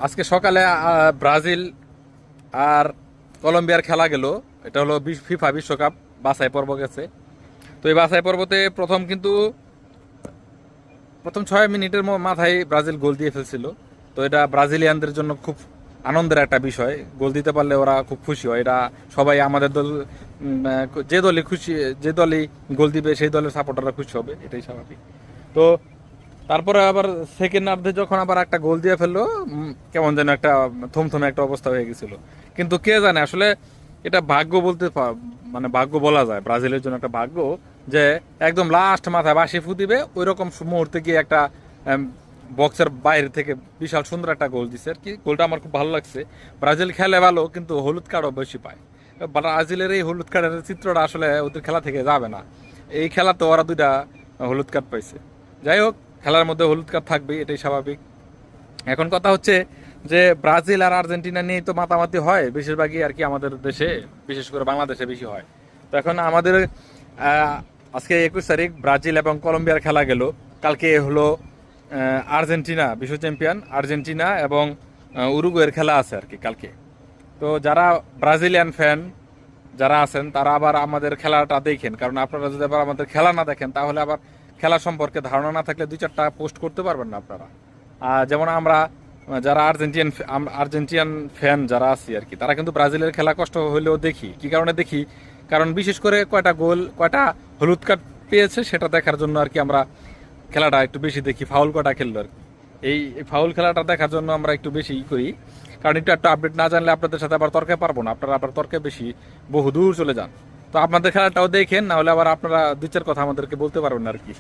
আজকে সকালে ব্রাজিল আর কলম্বিয়ার খেলা গেল। এটা হলো ফিফা বিশ্বকাপ বাছাই পর্ব গেছে। তো এই বাছাই পর্বতে প্রথম 6 মিনিটের মাথায় ব্রাজিল গোল দিয়ে ফেলছিল। তো এটা ব্রাজিলিয়ানদের জন্য খুব আনন্দের একটা বিষয়। গোল দিতে পারলে ওরা খুব খুশি হয়। এটা সবাই আমাদের দল যে দলই গোল দিবে সেই দলের সাপোর্টাররা খুশি হবে, এটাই স্বাভাবিক। তো তারপরে আবার সেকেন্ড যখন আবার একটা গোল দিয়ে ফেললো, কেমন যেন একটা থমথমে একটা অবস্থা হয়ে গেছিল। কিন্তু কে জানে আসলে এটা ভাগ্য মানে ভাগ্য বলা যায়, ব্রাজিলের জন্য একটা ভাগ্য যে একদম লাস্ট মাথায় বাসি ফু দিবে ওই রকম মুহূর্তে গিয়ে একটা বক্সের বাইরে থেকে বিশাল সুন্দর একটা গোল দিছে আর কি। গোলটা আমার খুব ভালো লাগছে। ব্রাজিল খেলে ভালো, কিন্তু হলুদ কার্ডও বেশি পায়। ব্রাজিলের এই হলুদ কার্ডের চিত্রটা আসলে ওদের খেলা থেকে যাবে না। এই খেলা তো ওরা 2টা হলুদ কার্ড পাইছে। যাই হোক, খেলার মধ্যে হলুদ কার্ড থাকবেই, এটাই স্বাভাবিক। এখন কথা হচ্ছে যে ব্রাজিল আর আর্জেন্টিনা নিয়ে তো মাতামাতি হয় বেশিরভাগই আর কি আমাদের দেশে, বিশেষ করে বাংলাদেশে বেশি হয়। তো এখন আমাদের আজকে 21 তারিখ ব্রাজিল এবং কলম্বিয়ার খেলা গেল। কালকে হলো আর্জেন্টিনা বিশ্ব চ্যাম্পিয়ন, আর্জেন্টিনা এবং উরুগুয়ের খেলা আছে আর কি কালকে। তো যারা ব্রাজিলিয়ান ফ্যান যারা আছেন তারা আবার আমাদের খেলাটা দেখেন, কারণ আপনারা যদি আবার আমাদের খেলা না দেখেন তাহলে আবার খেলা সম্পর্কে ধারণা না থাকলে 2-4টা পোস্ট করতে পারবেন না আপনারা। যেমন আমরা যারা আর্জেন্টিয়ান ফ্যান যারা আছি আর কি, তারা কিন্তু ব্রাজিলের খেলা কষ্ট হলেও দেখি। কি কারণে দেখি? কারণ বিশেষ করে কয়টা গোল, কয়টা হলুদ কার্ড পেয়েছে সেটা দেখার জন্য আর কি আমরা খেলাটা একটু বেশি দেখি। ফাউল কটা খেললো আর কি, এই ফাউল খেলাটা দেখার জন্য আমরা একটু বেশি করি। কারণ একটু আপডেট না জানলে আপনাদের সাথে আবার তর্কে পারবো না, আপনারা আবার তর্কে বেশি বহুদূর চলে যান। তো আপনাদের খেলাটাও দেখেন, না হলে আবার আপনারা 2-4 কথা আমাদেরকে বলতে পারবেন না আর কি।